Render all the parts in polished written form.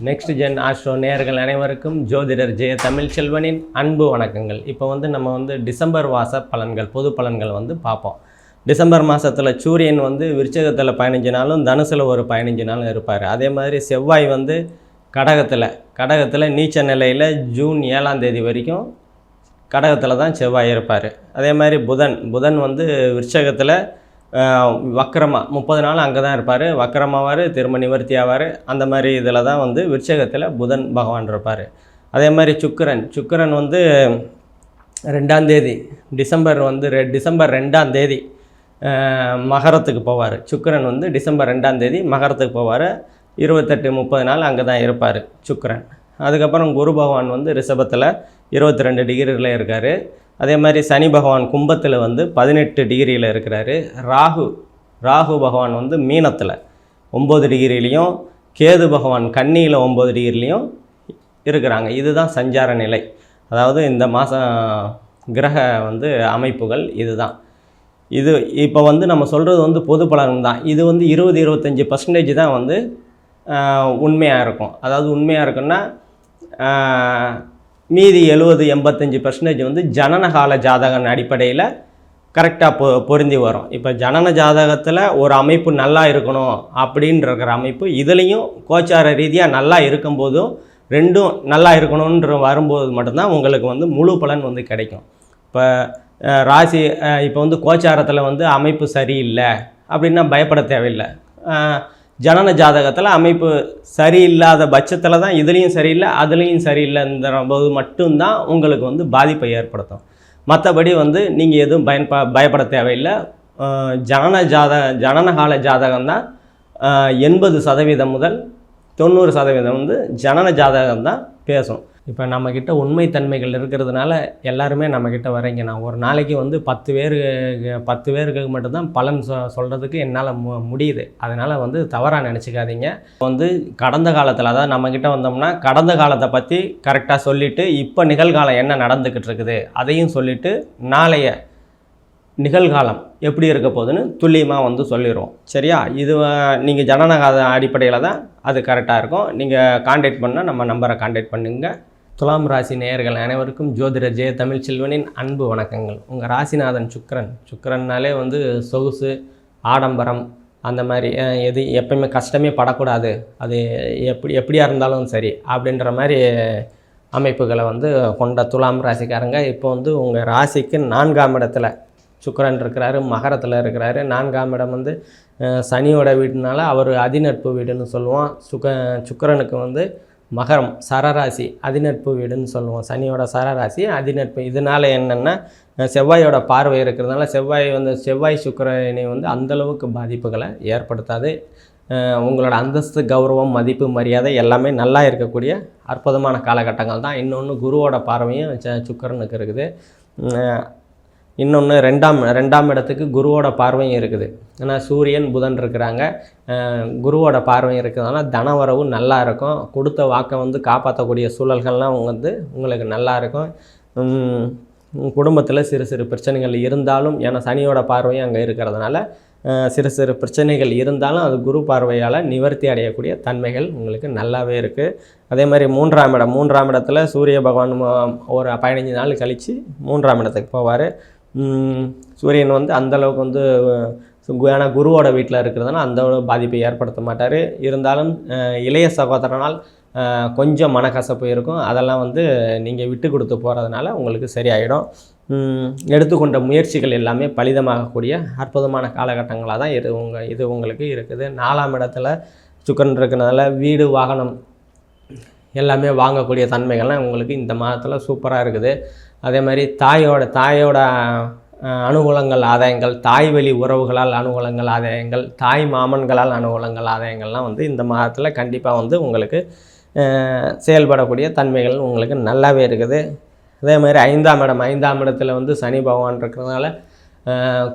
Next gen astro நேயர்கள் அனைவருக்கும் ஜோதிடர் ஜெய தமிழ்ச்செல்வனின் அன்பு வணக்கங்கள். இப்போ நம்ம டிசம்பர் மாத பலன்கள், பொது பலன்கள் பார்ப்போம். டிசம்பர் மாதத்தில் சூரியன் விருச்சகத்தில் 15 நாளும் தனுசில் ஒரு 15 நாளும் இருப்பார். அதே மாதிரி செவ்வாய் கடகத்தில் நீச்ச நிலையில் ஜூன் 7ஆம் தேதி வரைக்கும் கடகத்தில் தான் செவ்வாய் இருப்பார். அதே மாதிரி புதன் விருச்சகத்தில் வக்கரமாக 30 நாள் அங்கே தான் இருப்பார். வக்கரமாவார், திரும்ப நிவர்த்தி ஆவார். அந்த மாதிரி இதில் தான் விருச்சகத்தில் புதன் பகவான் இருப்பார். அதே மாதிரி சுக்கிரன் 2ஆம் தேதி டிசம்பர் 2ஆம் தேதி மகரத்துக்கு போவார். சுக்கிரன் டிசம்பர் 2ஆம் தேதி மகரத்துக்கு போவார். 28-30 நாள் அங்கே தான் இருப்பார் சுக்கிரன். அதுக்கப்புறம் குரு பகவான் ரிஷபத்தில் 22 டிகிரியில் இருக்கார். அதே மாதிரி சனி பகவான் கும்பத்தில் 18 டிகிரியில் இருக்கிறாரு. ராகு பகவான் மீனத்தில் 9 டிகிரிலையும், கேது பகவான் கன்னியில் 9 டிகிரிலையும் இருக்கிறாங்க. இதுதான் சஞ்சார நிலை. அதாவது இந்த மாதம் கிரக அமைப்புகள் இதுதான். இது இப்போ நம்ம சொல்கிறது பொது பலன் தான். இது 20-25% தான் உண்மையாக இருக்கும். அதாவது உண்மையாக இருக்குன்னா மீதி 70-85% ஜனனகால ஜாதகம் அடிப்படையில் கரெக்டாக பொருந்தி வரும். இப்போ ஜனன ஜாதகத்தில் ஒரு அமைப்பு நல்லா இருக்கணும் அப்படின்ற அமைப்பு இதுலேயும் கோச்சார ரீதியாக நல்லா இருக்கும்போதும் ரெண்டும் நல்லா இருக்கணுன்ற வரும்போது மட்டும்தான் உங்களுக்கு முழு பலன் கிடைக்கும். இப்போ ராசி இப்போ கோச்சாரத்தில் அமைப்பு சரியில்லை அப்படின்னா பயப்பட தேவையில்லை. ஜனன ஜாதகத்தில் அமைப்பு சரியில்லாத பட்சத்தில் தான் இதுலேயும் சரியில்லை அதுலேயும் சரியில்லைன்ற போது மட்டும்தான் உங்களுக்கு பாதிப்பை ஏற்படுத்தும். மற்றபடி நீங்கள் எதுவும் பயப்பட தேவையில்லை. ஜனனகால ஜாதகம் தான் 80% முதல் 90% ஜனன ஜாதகம் தான் பேசும். இப்போ நம்மக்கிட்ட உண்மைத்தன்மைகள் இருக்கிறதுனால எல்லாருமே நம்மக்கிட்ட வரீங்க. நான் ஒரு நாளைக்கு 10 பேருக்கு மட்டும்தான் பலன் சொல்கிறதுக்கு என்னால் முடியுது. அதனால் தவறாக நினச்சிக்காதீங்க. கடந்த காலத்தில் அதாவது நம்மக்கிட்ட வந்தோம்னா கடந்த காலத்தை பற்றி கரெக்டாக சொல்லிவிட்டு இப்போ நிகழ்காலம் என்ன நடந்துக்கிட்டு இருக்குது அதையும் சொல்லிவிட்டு நாளைய நிகழ்காலம் எப்படி இருக்க போகுதுன்னு துல்லியமாக சொல்லிடுவோம். சரியா? இது நீங்கள் ஜனனகால அடிப்படையில் தான் அது கரெக்டாக இருக்கும். நீங்கள் கான்டாக்ட் பண்ணால் நம்ம நம்பரை கான்டாக்ட் பண்ணுங்க. துலாம் ராசி நேயர்கள் அனைவருக்கும் ஜோதிடர் ஜெய தமிழ்ச்செல்வனின் அன்பு வணக்கங்கள். உங்கள் ராசிநாதன் சுக்கிரன்னாலே சொகுசு, ஆடம்பரம், அந்த மாதிரி எப்பயுமே கஷ்டமே படக்கூடாது, அது எப்படியாக இருந்தாலும் சரி அப்படின்ற மாதிரி அமைப்புகளை கொண்ட துலாம் ராசிக்காரங்க இப்போ உங்கள் ராசிக்கு 4ஆம் இடத்துல சுக்கிரன் இருக்கிறாரு, மகரத்தில் இருக்கிறாரு. 4ஆம் இடம் சனியோட வீடுனால அவர் அதிநட்பு வீடுன்னு சொல்லுவோம். சுக்கிரனுக்கு மகரம் சரராசி அதிநட்பு வீடுன்னு சொல்லுவோம். சனியோட சரராசி அதிநட்பு. இதனால் என்னென்னா செவ்வாயோட பார்வை இருக்கிறதுனால செவ்வாய் சுக்கிரனை அந்தளவுக்கு பாதிப்புகளை ஏற்படுத்தாது. உங்களோட அந்தஸ்து, கௌரவம், மதிப்பு, மரியாதை எல்லாமே நல்லா இருக்கக்கூடிய அற்புதமான காலகட்டங்கள் தான். இன்னொன்று குருவோட பார்வையும் சுக்கிரனுக்கு இருக்குது. இன்னொன்று ரெண்டாம் இடத்துக்கு குருவோட பார்வையும் இருக்குது. ஏன்னா சூரியன் புதன் இருக்கிறாங்க. குருவோட பார்வையும் இருக்கிறதுனால தனவரவு நல்லா இருக்கும். கொடுத்த வாக்கை காப்பாற்றக்கூடிய சூழல்கள்லாம் உங்களுக்கு நல்லா இருக்கும். குடும்பத்தில் சிறு பிரச்சனைகள் இருந்தாலும், ஏன்னா சனியோட பார்வையும் அங்கே இருக்கிறதுனால சிறு பிரச்சனைகள் இருந்தாலும் அது குரு பார்வையால் நிவர்த்தி அடையக்கூடிய தன்மைகள் உங்களுக்கு நல்லாவே இருக்குது. அதே மாதிரி 3ஆம் இடத்துல சூரிய பகவான் ஒரு 15 நாள் கழித்து 3ஆம் இடத்துக்கு போவார். சூரியன் அந்தளவுக்கு ஏன்னா குருவோட வீட்டில் இருக்கிறதுனால அந்த பாதிப்பை ஏற்படுத்த மாட்டார். இருந்தாலும் இளைய சகோதரனால் கொஞ்சம் மனக்கசப்பு இருக்கும். அதெல்லாம் நீங்கள் விட்டு கொடுத்து போகிறதுனால உங்களுக்கு சரியாயிடும். எடுத்துக்கொண்ட முயற்சிகள் எல்லாமே பலிதமாகக்கூடிய அற்புதமான காலகட்டங்களாக தான் இது உங்களுக்கு இருக்குது. 4ஆம் இடத்துல சுக்கிரன் இருக்கிறதுனால வீடு, வாகனம் எல்லாமே வாங்கக்கூடிய தன்மைகள்லாம் உங்களுக்கு இந்த மாதத்தில் சூப்பராக இருக்குது. அதே மாதிரி தாயோட அனுகூலங்கள், ஆதாயங்கள், தாய் வழி உறவுகளால் அனுகூலங்கள், ஆதாயங்கள், தாய் மாமன்களால் அனுகூலங்கள், ஆதாயங்கள்லாம் இந்த மாதத்தில் கண்டிப்பாக உங்களுக்கு செயல்படக்கூடிய தன்மைகள் உங்களுக்கு நல்லாவே இருக்குது. அதே மாதிரி 5ஆம் இடத்துல சனி பகவான் இருக்கிறதுனால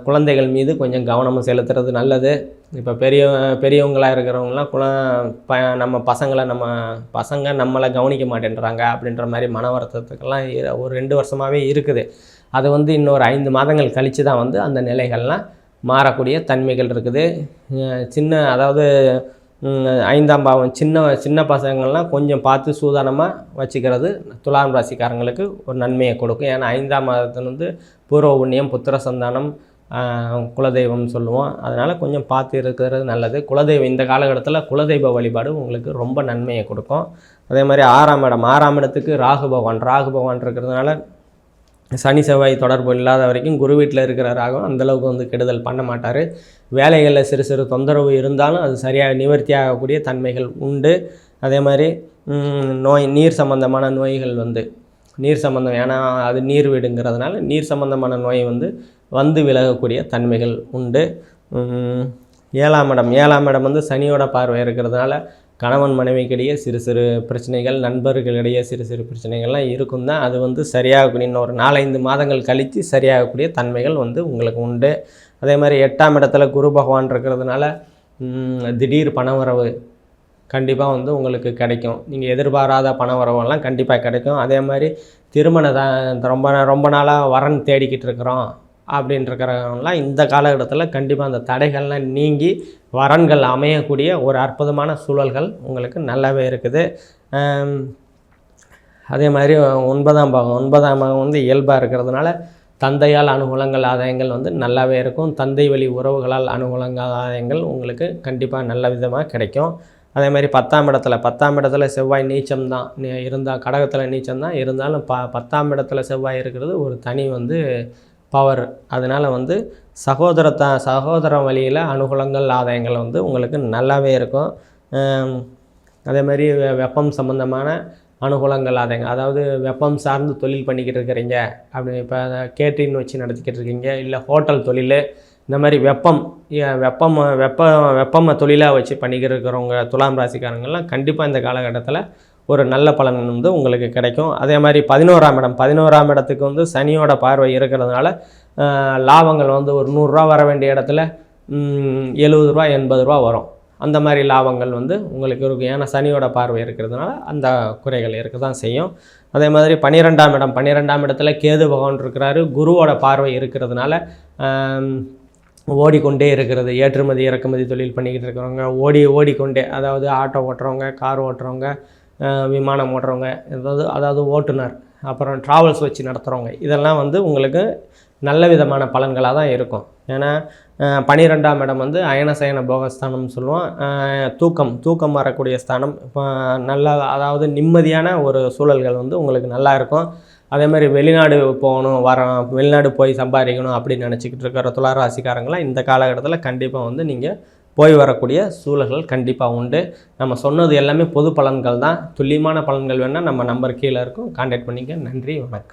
குழந்தைகள் மீது கொஞ்சம் கவனமும் செலுத்துறது நல்லது. இப்போ பெரியவங்களாக இருக்கிறவங்களாம் நம்ம பசங்க நம்மளை கவனிக்க மாட்டேன்றாங்க அப்படின்ற மாதிரி மன வருத்தத்துக்கெல்லாம் ஒரு 2 வருஷமாகவே இருக்குது. அது இன்னொரு 5 மாதங்கள் கழித்து தான் அந்த நிலைகள்லாம் மாறக்கூடிய தன்மைகள் இருக்குது. அதாவது 5ஆம் பாவம் சின்ன பசங்கள்லாம் கொஞ்சம் பார்த்து சூதானமாக வச்சுக்கிறது துலாம் ராசிக்காரங்களுக்கு ஒரு நன்மையை கொடுக்கும். ஏன்னா 5ஆம் மாதத்தில் வந்து பூர்வ புண்ணியம், புத்திர சந்தானம், குலதெய்வம் சொல்லுவோம். அதனால் கொஞ்சம் பார்த்து இருக்கிறது நல்லது. குலதெய்வம் இந்த காலகட்டத்தில் குலதெய்வ வழிபாடு உங்களுக்கு ரொம்ப நன்மையை கொடுக்கும். அதே மாதிரி 6ஆம் இடத்துக்கு ராகு பகவான் இருக்கிறதுனால சனி செவ்வாய் தொடர்பு இல்லாத வரைக்கும் குரு வீட்டில் இருக்கிற ராகும் அந்தளவுக்கு வந்து கெடுதல் பண்ண மாட்டார். வேலைகளில் சிறு தொந்தரவு இருந்தாலும் அது சரியாக நிவர்த்தி ஆகக்கூடிய தன்மைகள் உண்டு. அதே மாதிரி நீர் சம்பந்தமான நோய்கள் நீர் சம்பந்தம், ஏன்னா அது நீர் வீடுங்கிறதுனால நீர் சம்பந்தமான நோய் வந்து விலகக்கூடிய தன்மைகள் உண்டு. 7ஆம் இடம் வந்து சனியோட பார்வை இருக்கிறதுனால கணவன் மனைவிக்கிடையே சிறு பிரச்சனைகள், நண்பர்களிடையே சிறு பிரச்சனைகள்லாம் இருக்கும் தான். அது சரியாகக்கூடிய இன்னொரு 4-5 மாதங்கள் கழித்து சரியாகக்கூடிய தன்மைகள் உங்களுக்கு உண்டு. அதே மாதிரி 8ஆம் இடத்துல குரு பகவான் இருக்கிறதுனால திடீர் பணவரவு கண்டிப்பாக உங்களுக்கு கிடைக்கும். நீங்கள் எதிர்பாராத பணவரவெல்லாம் கண்டிப்பாக கிடைக்கும். அதே மாதிரி ரொம்ப நாளாக வரன் தேடிக்கிட்டு இருக்கிறோம் அப்படின்ட்டுருக்கிறவங்களாம் இந்த காலகட்டத்தில் கண்டிப்பாக அந்த தடைகள்லாம் நீங்கி வரன்கள் அமையக்கூடிய ஒரு அற்புதமான சூழல்கள் உங்களுக்கு நல்லாவே இருக்குது. அதே மாதிரி 9ஆம் பாகம் இயல்பாக இருக்கிறதுனால தந்தையால் அனுகூலங்கள், ஆதாயங்கள் நல்லாவே இருக்கும். தந்தை வழி உறவுகளால் அனுகூலங்கள், ஆதாயங்கள் உங்களுக்கு கண்டிப்பாக நல்ல விதமாக கிடைக்கும். அதே மாதிரி 10ஆம் இடத்துல செவ்வாய் நீச்சம் தான் இருந்தால், கடகத்தில் நீச்சம் தான் இருந்தாலும் 10ஆம் இடத்துல செவ்வாய் இருக்கிறது ஒரு தனி பவர். அதனால் சகோதர வழியில் அனுகூலங்கள், ஆதாயங்கள் உங்களுக்கு நல்லாவே இருக்கும். அதே மாதிரி வெப்பம் சம்பந்தமான அனுகூலங்கள், ஆதாயங்கள், அதாவது வெப்பம் சார்ந்து தொழில் பண்ணிக்கிட்டு இருக்கிறீங்க அப்படி, இப்போ கேட்ரிங் வச்சு நடத்திக்கிட்டு இருக்கீங்க, இல்லை ஹோட்டல் தொழில், இந்த மாதிரி வெப்பம் தொழிலாக வச்சு பண்ணிக்கிட்டு இருக்கிறவங்க துலாம் ராசிக்காரங்கள்லாம் கண்டிப்பாக இந்த காலகட்டத்தில் ஒரு நல்ல பலன் உங்களுக்கு கிடைக்கும். அதே மாதிரி 11ஆம் இடத்துக்கு சனியோட பார்வை இருக்கிறதுனால லாபங்கள் ஒரு 100 ரூபா வர வேண்டிய இடத்துல 70 ரூபா 80 ரூபா வரும். அந்த மாதிரி லாபங்கள் உங்களுக்கு இருக்கும். ஏன்னா சனியோட பார்வை இருக்கிறதுனால அந்த குறைகள் இருக்க தான் செய்யும். அதே மாதிரி 12ஆம் இடத்துல கேது பகவான் இருக்கிறாரு. குருவோட பார்வை இருக்கிறதுனால ஓடிக்கொண்டே இருக்கிறது. ஏற்றுமதி இறக்குமதி தொழில் பண்ணிக்கிட்டு இருக்கிறவங்க, ஓடிக்கொண்டே, அதாவது ஆட்டோ ஓட்டுறவங்க, கார் ஓட்டுறவங்க, விமானம் ஓட்டுறவங்க, அதாவது ஓட்டுநர், அப்புறம் ட்ராவல்ஸ் வச்சு நடத்துகிறவங்க, இதெல்லாம் உங்களுக்கு நல்ல விதமான பலன்களாக தான் இருக்கும். ஏன்னா 12ஆம் இடம் அயனசயன போகஸ்தானம்னு சொல்லுவோம். தூக்கம் வரக்கூடிய ஸ்தானம். இப்போ நல்லா, அதாவது நிம்மதியான ஒரு சூழல்கள் உங்களுக்கு நல்லா இருக்கும். அதே மாதிரி வெளிநாடு போகணும், வெளிநாடு போய் சம்பாதிக்கணும் அப்படின்னு நினச்சிக்கிட்டு இருக்கிற துலா ராசிக்காரங்களாம் இந்த காலகட்டத்தில் கண்டிப்பாக நீங்கள் போய் வரக்கூடிய சூழல்கள் கண்டிப்பாக உண்டு. நம்ம சொன்னது எல்லாமே பொது பலன்கள் தான். துல்லியமான பலன்கள் வேணால் நம்ம நம்பர் கீழே இருக்கும், கான்டாக்ட் பண்ணிக்க. நன்றி, வணக்கம்.